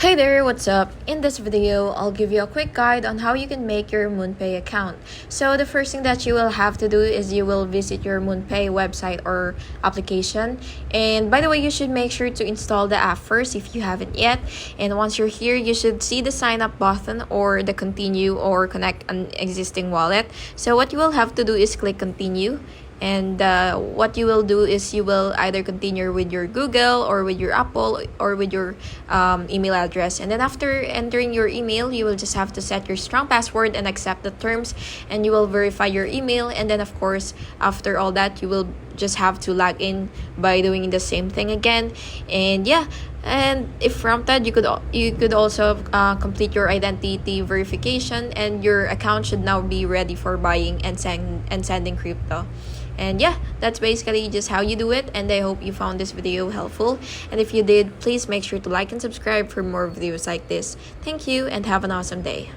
Hey there, what's up? In this video, I'll give you a quick guide on how you can make your MoonPay account. So the first thing that you will have to do is you will visit your MoonPay website or application. And by the way, you should make sure to install the app first if you haven't yet. And once you're here, you should see the sign up button or the continue or connect an existing wallet. So what you will have to do is click continue. And what you will do is you will either continue with your Google or with your Apple or with your email address. And then after entering your email, you will just have to set your strong password and accept the terms. And you will verify your email. And then of course, after all that, you will just have to log in by doing the same thing again. And yeah, and if prompted, you could also complete your identity verification, and your account should now be ready for buying and sending crypto. And yeah, that's basically just how you do it, and I hope you found this video helpful. And if you did, please make sure to like and subscribe for more videos like this. Thank you and have an awesome day.